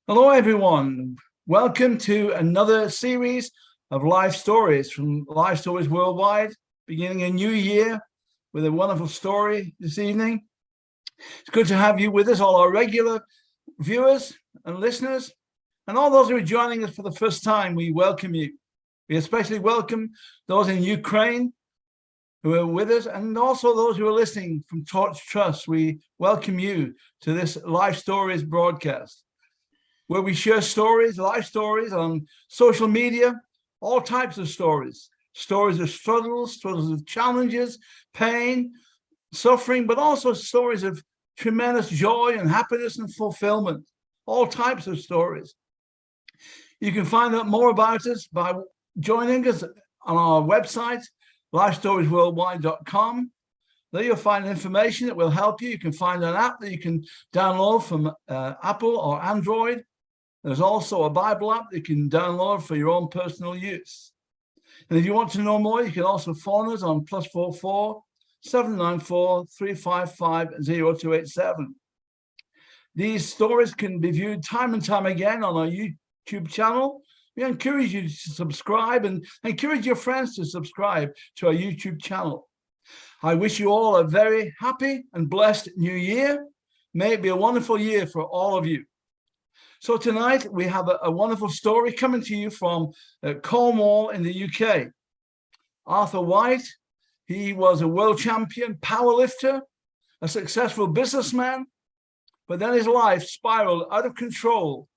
Hello, everyone. Welcome to another series of life stories from Life Stories Worldwide, beginning a new year with a wonderful story this evening. It's good to have you with us, all our regular viewers and listeners, and all those who are joining us for the first time. We welcome you. We especially welcome those in Ukraine who are with us, and also those who are listening from Torch Trust. We welcome you to this Life Stories broadcast, where we share stories, life stories on social media, all types of stories of struggles, stories of challenges, pain, suffering, but also stories of tremendous joy and happiness and fulfillment, all types of stories. You can find out more about us by joining us on our website, lifestoriesworldwide.com. There you'll find information that will help you. You can find an app that you can download from Apple or Android. There's also a Bible app that you can download for your own personal use. And if you want to know more, you can also phone us on +44 794 355 0287. These stories can be viewed time and time again on our YouTube channel. We encourage you to subscribe and encourage your friends to subscribe to our YouTube channel. I wish you all a very happy and blessed new year. May it be a wonderful year for all of you. So tonight we have a wonderful story coming to you from Cornwall in the UK. Arthur White, he was a world champion powerlifter, a successful businessman, but then his life spiraled out of control.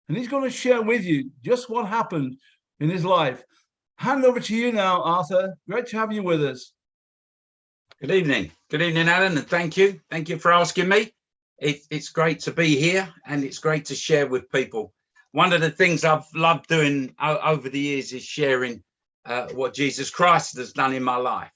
And he's going to share with you just what happened in his life. Hand over to you now, Arthur. Great to have you with us. Good evening. Good evening, Alan, and thank you. Thank you for asking me. It's great to be here, and it's great to share with people. One of the things I've loved doing over the years is sharing what Jesus Christ has done in my life.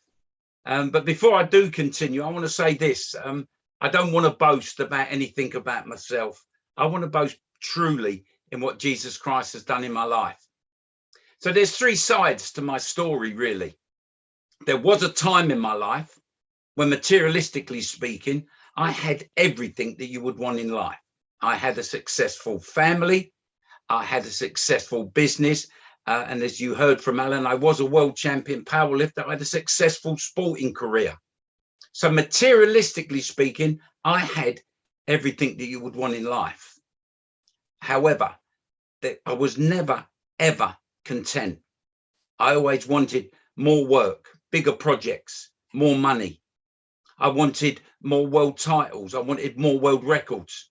But before I do continue, I want to say this. I don't want to boast about anything about myself. I want to boast truly in what Jesus Christ has done in my life. So there's three sides to my story, really. There was a time in my life when, materialistically speaking, I had everything that you would want in life. I had a successful family. I had a successful business. And as you heard from Alan, I was a world champion powerlifter. I had a successful sporting career. So materialistically speaking, I had everything that you would want in life. However, I was never, ever content. I always wanted more work, bigger projects, more money. I wanted more world titles. I wanted more world records,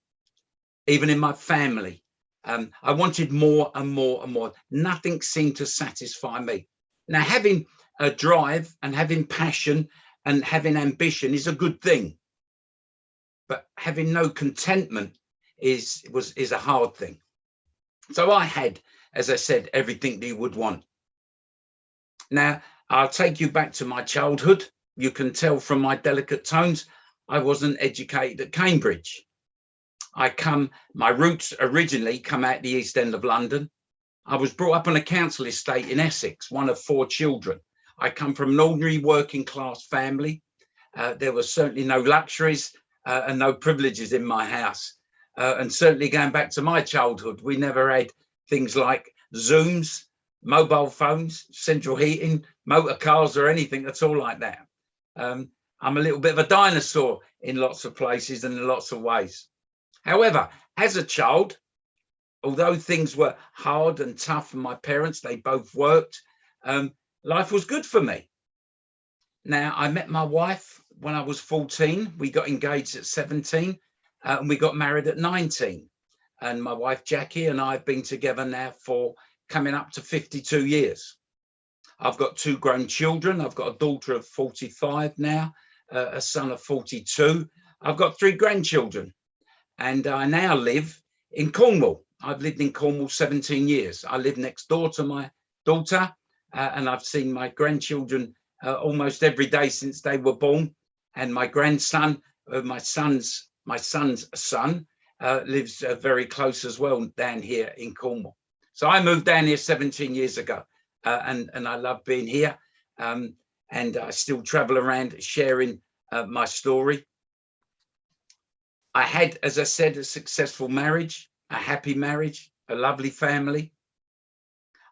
even in my family. I wanted more and more and more. Nothing seemed to satisfy me. Now, having a drive and having passion and having ambition is a good thing. But having no contentment is a hard thing. So I had, as I said, everything that you would want. Now, I'll take you back to my childhood. You can tell from my delicate tones, I wasn't educated at Cambridge. My roots originally come out the East End of London. I was brought up on a council estate in Essex, one of 4 children. I come from an ordinary working class family. There were certainly no luxuries and no privileges in my house. And certainly going back to my childhood, we never had things like Zooms, mobile phones, central heating, motor cars, or anything at all like that. I'm a little bit of a dinosaur in lots of places and in lots of ways. However, as a child, although things were hard and tough for my parents, they both worked, life was good for me. Now, I met my wife when I was 14. We got engaged at 17 and we got married at 19. And my wife, Jackie, and I have been together now for coming up to 52 years. I've got 2 grown children. I've got a daughter of 45 now, a son of 42. I've got 3 grandchildren, and I now live in Cornwall. I've lived in Cornwall 17 years. I live next door to my daughter, and I've seen my grandchildren almost every day since they were born. And my grandson, my son's son, lives very close as well down here in Cornwall. So I moved down here 17 years ago. And I love being here, and I still travel around sharing my story. I had, as I said, a successful marriage. a happy marriage, a lovely family.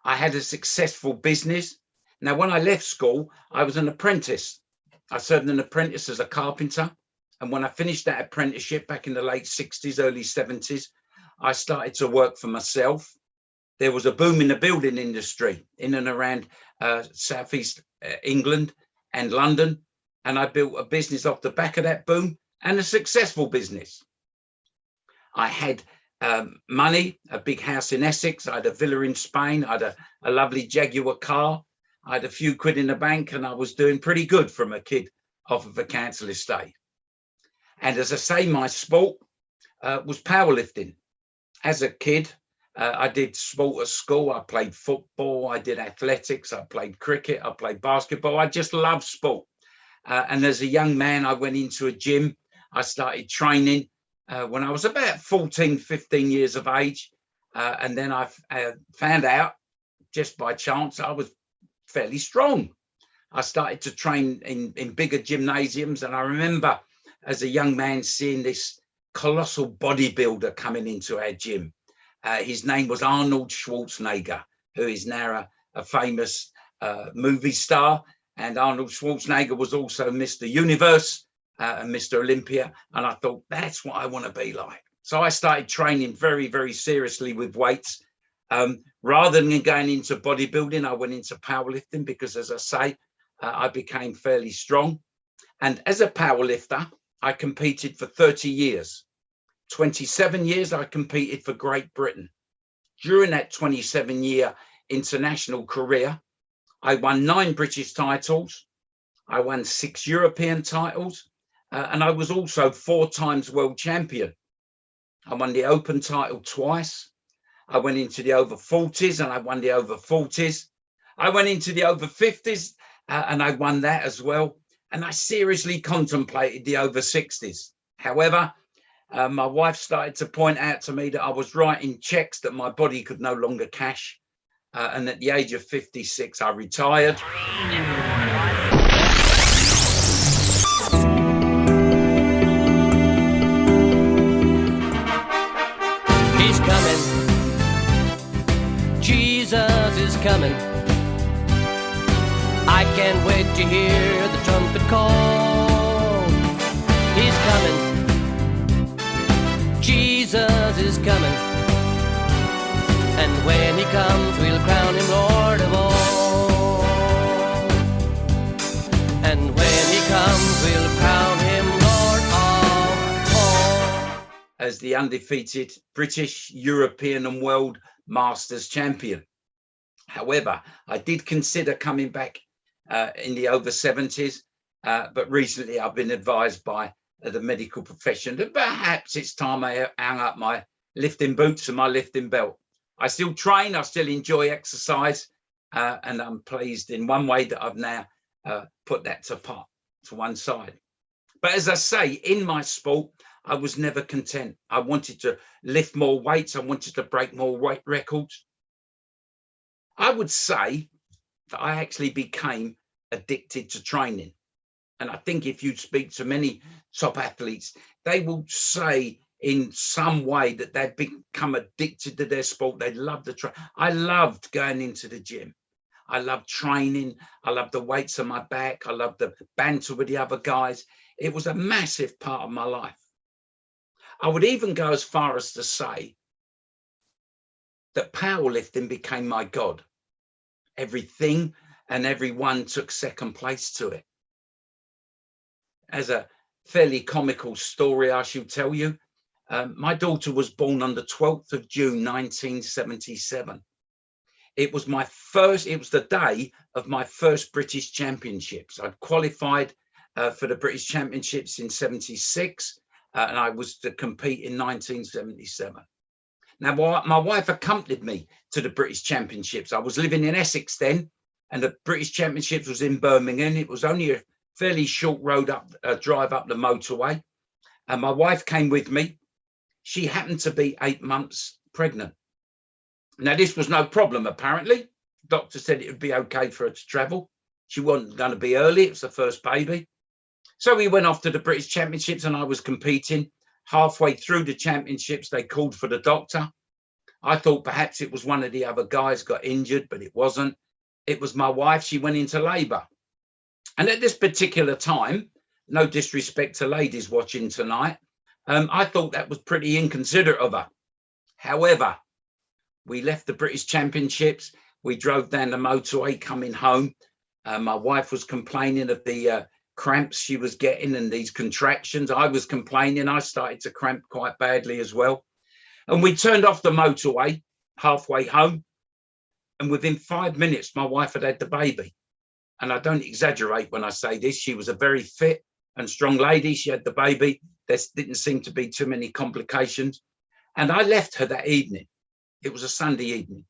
I had a successful business. Now, when I left school, I was an apprentice. I served an apprentice as a carpenter. And when I finished that apprenticeship back in the late 60s, early 70s, I started to work for myself. There was a boom in the building industry in and around southeast England and London. And I built a business off the back of that boom, and a successful business. I had money, a big house in Essex. I had a villa in Spain. I had a lovely Jaguar car. I had a few quid in the bank, and I was doing pretty good from a kid off of a council estate. And as I say, my sport was powerlifting. As a kid, I did sport at school. I played football. I did athletics. I played cricket. I played basketball. I just loved sport. And as a young man, I went into a gym. I started training when I was about 14, 15 years of age. And then I found out, just by chance, I was fairly strong. I started to train in bigger gymnasiums. And I remember as a young man seeing this colossal bodybuilder coming into our gym. His name was Arnold Schwarzenegger, who is now a famous movie star. And Arnold Schwarzenegger was also Mr. Universe and Mr. Olympia. And I thought, that's what I want to be like. So I started training very, very seriously with weights. Rather than going into bodybuilding, I went into powerlifting because, as I say, I became fairly strong. And as a powerlifter, I competed for 30 years. 27 years, I competed for Great Britain. During that 27-year international career, I won 9 British titles. I won 6 European titles. And I was also 4 times world champion. I won the open title twice. I went into the over 40s and I won the over 40s. I went into the over 50s and I won that as well. And I seriously contemplated the over 60s. However, my wife started to point out to me that I was writing checks that my body could no longer cash. And at the age of 56, I retired. He's coming. Jesus is coming. I can't wait to hear the trumpet call. He's coming. Jesus is coming. And when he comes, we'll crown him Lord of all. And when he comes, we'll crown him Lord of all. As the undefeated British, European and World Masters champion. However, I did consider coming back in the over 70s, but recently I've been advised by the medical profession that perhaps it's time I hang up my lifting boots and my lifting belt. I still train, I still enjoy exercise, and I'm pleased in one way that I've now put that to one side. But as I say, in my sport, I was never content. I wanted to lift more weights. I wanted to break more weight records. I would say that I actually became addicted to training. And I think if you speak to many top athletes, they will say in some way that they've become addicted to their sport. They love the train. I loved going into the gym. I loved training. I loved the weights on my back. I loved the banter with the other guys. It was a massive part of my life. I would even go as far as to say that powerlifting became my God. Everything and everyone took second place to it. As a fairly comical story, I shall tell you, my daughter was born on the 12th of June, 1977. It was the day of my first British Championships. I'd qualified for the British Championships in 76, and I was to compete in 1977. Now, my wife accompanied me to the British Championships. I was living in Essex then, and the British Championships was in Birmingham. It was only a fairly short drive up the motorway. And my wife came with me. She happened to be 8 months pregnant. Now, this was no problem, apparently. The doctor said it would be okay for her to travel. She wasn't going to be early. It was the first baby. So we went off to the British Championships and I was competing. Halfway through the championships, they called for the doctor. I thought perhaps it was one of the other guys got injured, but it wasn't. It was my wife. She went into labor. And at this particular time, no disrespect to ladies watching tonight, I thought that was pretty inconsiderate of her. However, we left the British Championships. We drove down the motorway coming home. My wife was complaining of the cramps she was getting and these contractions. I was complaining. I started to cramp quite badly as well. And we turned off the motorway halfway home. And within 5 minutes, my wife had the baby. And I don't exaggerate when I say this. She was a very fit and strong lady. She had the baby. There didn't seem to be too many complications. And I left her that evening. It was a Sunday evening.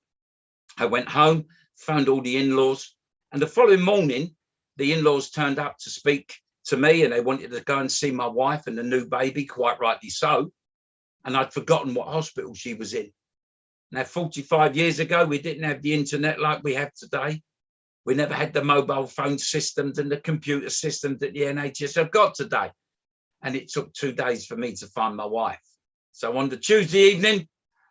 I went home, phoned all the in-laws. And the following morning, the in-laws turned up to speak to me, and they wanted to go and see my wife and the new baby, quite rightly so. And I'd forgotten what hospital she was in. Now, 45 years ago, we didn't have the internet like we have today. We never had the mobile phone systems and the computer systems that the NHS have got today. And it took 2 days for me to find my wife. So on the Tuesday evening,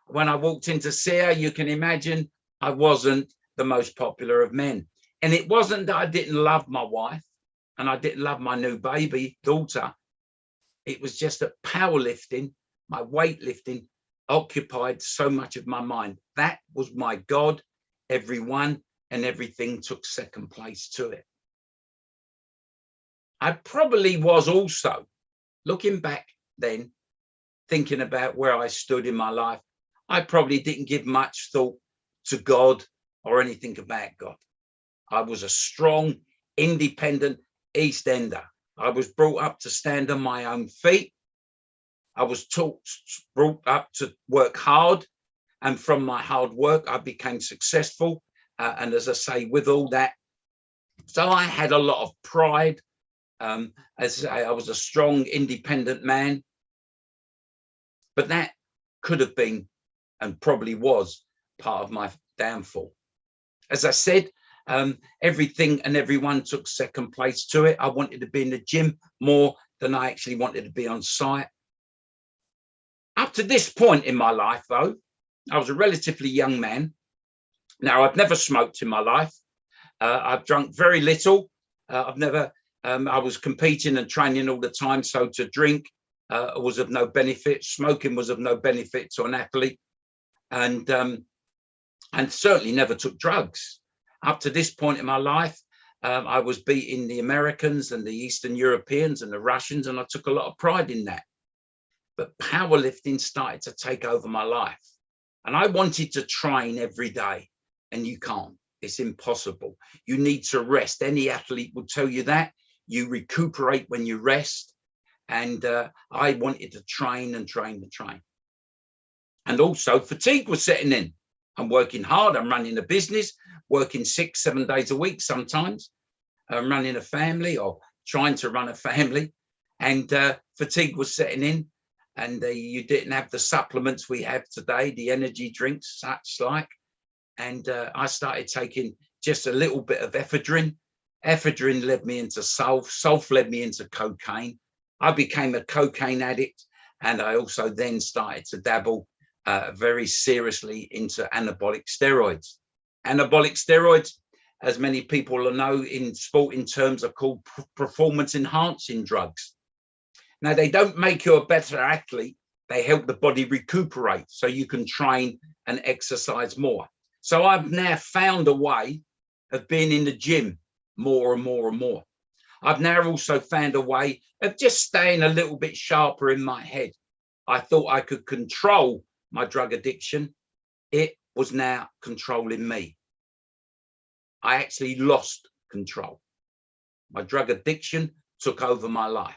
when I walked in to see her, you can imagine I wasn't the most popular of men. And it wasn't that I didn't love my wife and I didn't love my new baby daughter. It was just that powerlifting, my weightlifting, occupied so much of my mind. That was my God. Everyone and everything took second place to it. I probably was also, looking back then, thinking about where I stood in my life, I probably didn't give much thought to God or anything about God. I was a strong, independent East Ender. I was brought up to stand on my own feet. I was brought up to work hard. And from my hard work, I became successful. And as I say, with all that, so I had a lot of pride. As I was a strong, independent man. But that could have been and probably was part of my downfall. As I said, everything and everyone took second place to it. I wanted to be in the gym more than I actually wanted to be on site. Up to this point in my life, though, I was a relatively young man. Now, I've never smoked in my life. I've drunk very little. I was competing and training all the time. So to drink was of no benefit. Smoking was of no benefit to an athlete. And certainly never took drugs. Up to this point in my life, I was beating the Americans and the Eastern Europeans and the Russians, and I took a lot of pride in that. But powerlifting started to take over my life. And I wanted to train every day, and you can't. It's impossible. You need to rest. Any athlete will tell you that. You recuperate when you rest. And I wanted to train and train and train. And also fatigue was setting in. I'm working hard. I'm running a business, working 6-7 days a week sometimes. I'm running a family or trying to run a family. And fatigue was setting in. And you didn't have the supplements we have today, the energy drinks, such like. And I started taking just a little bit of ephedrine. Ephedrine led me into sulf. Sulf led me into cocaine. I became a cocaine addict. And I also then started to dabble very seriously into anabolic steroids. Anabolic steroids, as many people know in sporting terms, are called performance enhancing drugs. Now, they don't make you a better athlete. They help the body recuperate so you can train and exercise more. So I've now found a way of being in the gym more and more and more. I've now also found a way of just staying a little bit sharper in my head. I thought I could control my drug addiction. It was now controlling me. I actually lost control. My drug addiction took over my life.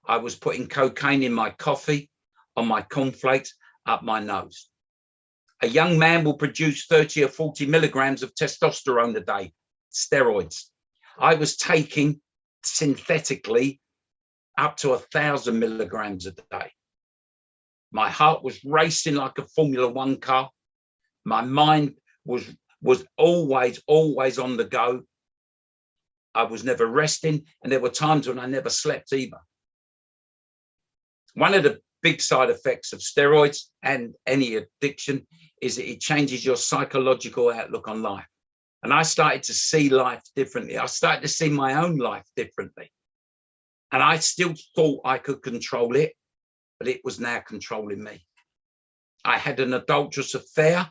I was putting cocaine in my coffee, on my cornflakes, up my nose. A young man will produce 30 or 40 milligrams of testosterone a day, steroids. I was taking synthetically up to 1,000 milligrams a day. My heart was racing like a Formula One car. My mind was always on the go. I was never resting, and there were times when I never slept either. One of the big side effects of steroids and any addiction is that it changes your psychological outlook on life. And I started to see life differently. I started to see my own life differently. And I still thought I could control it, but it was now controlling me. I had an adulterous affair,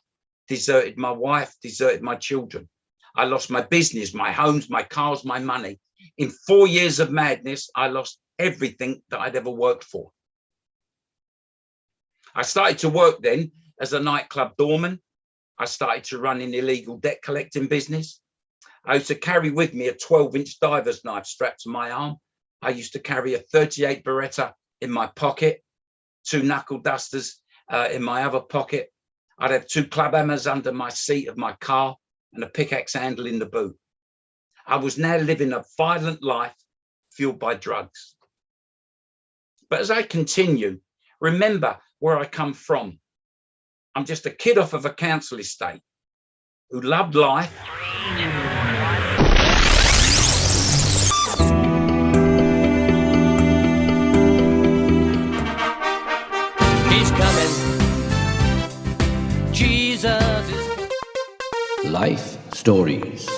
deserted my wife, deserted my children. I lost my business, my homes, my cars, my money. In 4 years of madness, I lost everything that I'd ever worked for. I started to work then as a nightclub doorman. I started to run an illegal debt collecting business. I used to carry with me a 12-inch diver's knife strapped to my arm. I used to carry a 38 Beretta in my pocket, 2 knuckle dusters in my other pocket. I'd have 2 club hammers under my seat of my car and a pickaxe handle in the boot. I was now living a violent life fueled by drugs. But as I continue, remember where I come from. I'm just a kid off of a council estate who loved life. He's coming. Jesus is. Life Stories.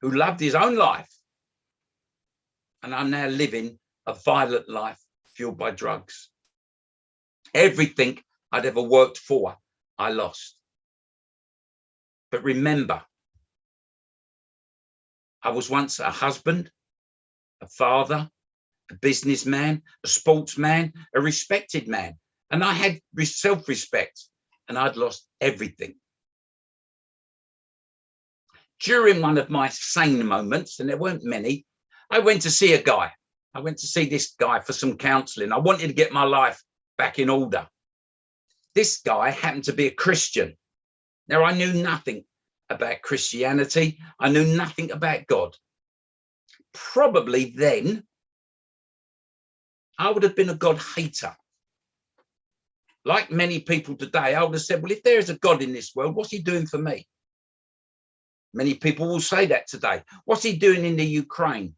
Who loved his own life. And I'm now living a violent life fueled by drugs. Everything I'd ever worked for, I lost. But remember, I was once a husband, a father, a businessman, a sportsman, a respected man. And I had self-respect, and I'd lost everything. During one of my sane moments, and there weren't many, I went to see a guy. I went to see this guy for some counseling. I wanted to get my life back in order. This guy happened to be a Christian. Now, I knew nothing about Christianity. I knew nothing about God. Probably then, I would have been a God hater. Like many people today, I would have said, well, if there is a God in this world, what's he doing for me? Many people will say that today. What's he doing in the Ukraine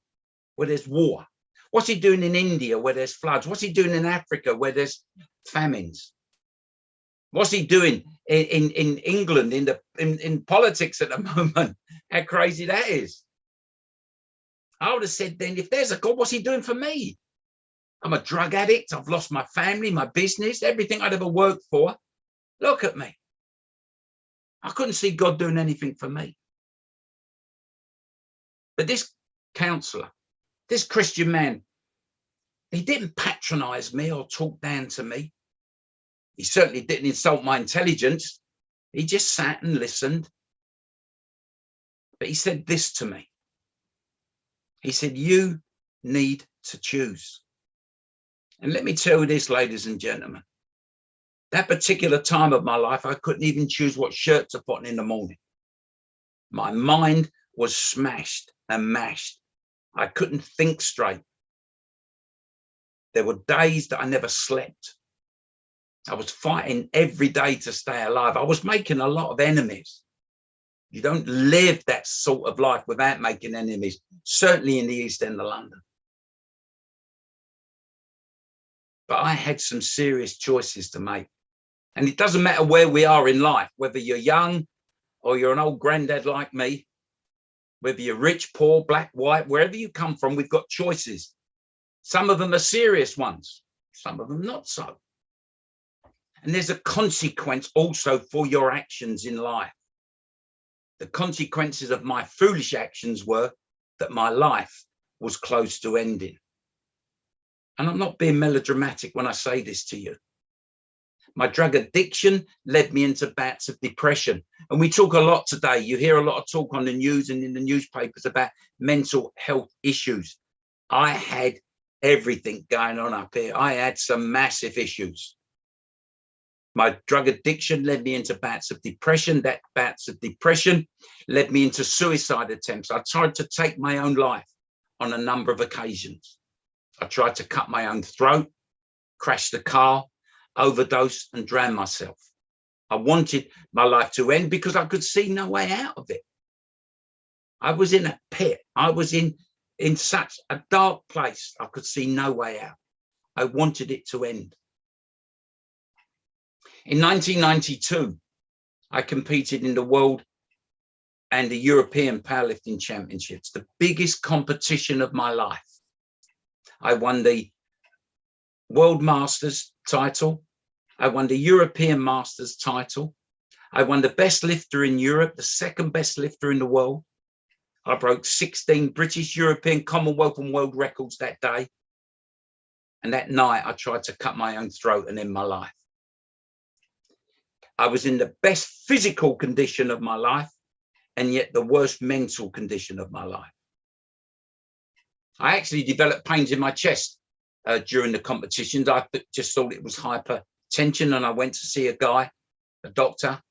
where there's war? What's he doing in India where there's floods? What's he doing in Africa where there's famines? What's he doing in England in politics at the moment? How crazy that is. I would have said then, if there's a God, what's he doing for me? I'm a drug addict. I've lost my family, my business, everything I'd ever worked for. Look at me. I couldn't see God doing anything for me. But this counselor, this Christian man, he didn't patronize me or talk down to me. He certainly didn't insult my intelligence. He just sat and listened. But he said this to me. He said, you need to choose. And let me tell you this, ladies and gentlemen. That particular time of my life, I couldn't even choose what shirt to put on in the morning. My mind was smashed and mashed. I couldn't think straight. There were days that I never slept. I was fighting every day to stay alive. I was making a lot of enemies. You don't live that sort of life without making enemies, certainly in the East End of London. But I had some serious choices to make. And it doesn't matter where we are in life, whether you're young or you're an old granddad like me, whether you're rich, poor, black, white, wherever you come from, we've got choices. Some of them are serious ones, some of them not so. And there's a consequence also for your actions in life. The consequences of my foolish actions were that my life was close to ending. And I'm not being melodramatic when I say this to you. My drug addiction led me into bouts of depression. And we talk a lot today. You hear a lot of talk on the news and in the newspapers about mental health issues. I had everything going on up here. I had some massive issues. My drug addiction led me into bouts of depression. That bouts of depression led me into suicide attempts. I tried to take my own life on a number of occasions. I tried to cut my own throat, crash the car, overdose and drown myself. I wanted my life to end because I could see no way out of it. I was in a pit. I was in such a dark place. I could see no way out. I wanted it to end. In 1992, I competed in the World and the European Powerlifting Championships, the biggest competition of my life. I won the World Masters title. I won the European Masters title. I won the best lifter in Europe, the second best lifter in the world. I broke 16 British, European, Commonwealth and world records that day. And that night I tried to cut my own throat and end my life. I was in the best physical condition of my life and yet the worst mental condition of my life. I actually developed pains in my chest during the competitions. I just thought it was hypertension, and I went to see a doctor,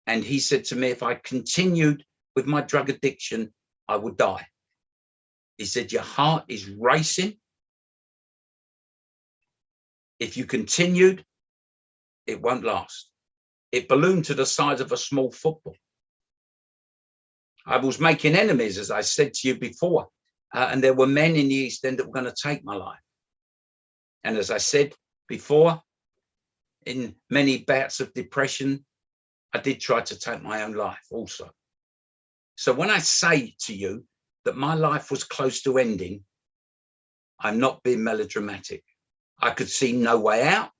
and he said to me, if I continued with my drug addiction, I would die. He said, your heart is racing. If you continued, it won't last. It ballooned to the size of a small football. I was making enemies, as I said to you before, and there were men in the East End that were going to take my life. And as I said before, in many bouts of depression, I did try to take my own life also. So when I say to you that my life was close to ending, I'm not being melodramatic. I could see no way out.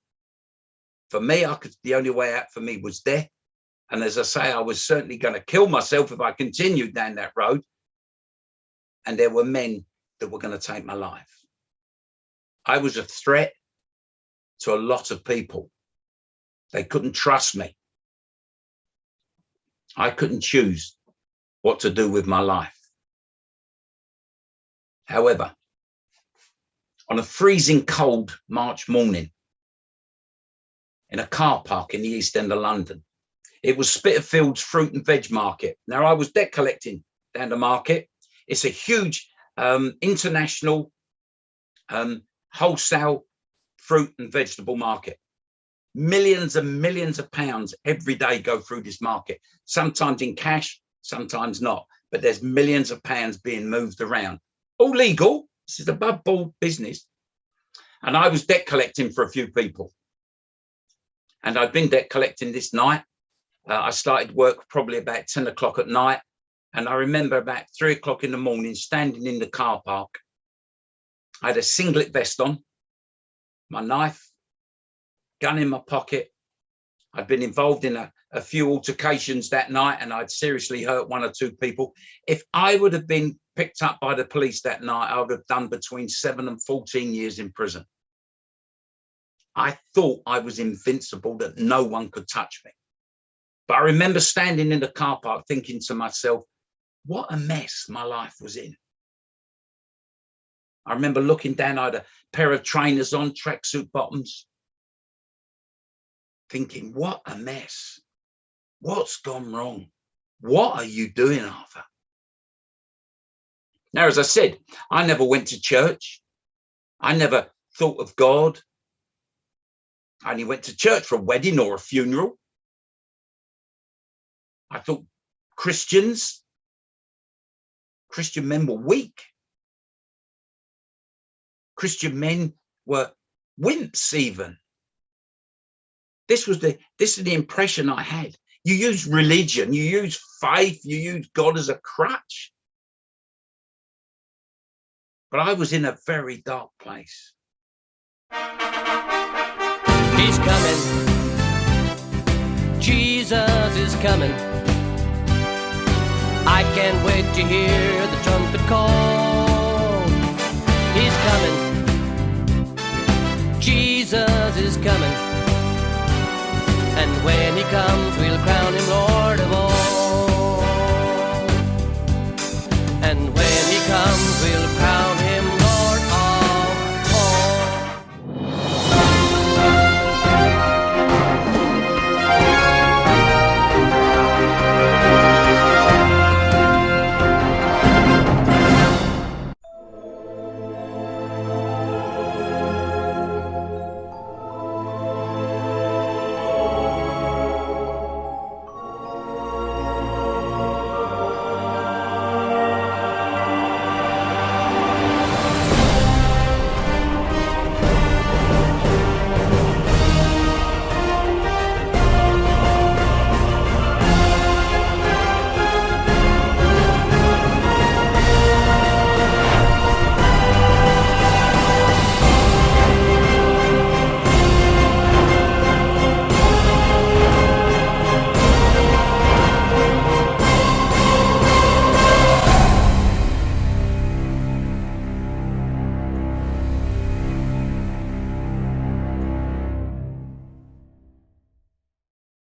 For me, the only way out for me was death. And as I say, I was certainly going to kill myself if I continued down that road. And there were men that were going to take my life. I was a threat to a lot of people. They couldn't trust me. I couldn't choose what to do with my life. However, on a freezing cold March morning, in a car park in the East End of London, it was Spitalfields Fruit and Veg Market. Now, I was debt collecting down the market. It's a huge international wholesale fruit and vegetable market. Millions and millions of pounds every day go through this market, sometimes in cash, sometimes not. But there's millions of pounds being moved around. All legal. This is above board business. And I was debt collecting for a few people. And I'd been debt collecting this night. I started work probably about 10 o'clock at night. And I remember about 3 o'clock in the morning, standing in the car park. I had a singlet vest on, my knife, gun in my pocket. I'd been involved in a few altercations that night, and I'd seriously hurt 1 or 2 people. If I would have been picked up by the police that night, I would have done between 7 and 14 years in prison. I thought I was invincible, that no one could touch me. But I remember standing in the car park thinking to myself, what a mess my life was in. I remember looking down, I had a pair of trainers on, tracksuit bottoms, thinking, what a mess. What's gone wrong? What are you doing, Arthur? Now, as I said, I never went to church. I never thought of God. I only went to church for a wedding or a funeral. I thought Christian men were weak. Christian men were wimps even. This is the impression I had. You use religion, you use faith, you use God as a crutch. But I was in a very dark place. He's coming. Jesus is coming. I can't wait to hear the trumpet call. He's coming. Jesus is coming. And when he comes, we'll crown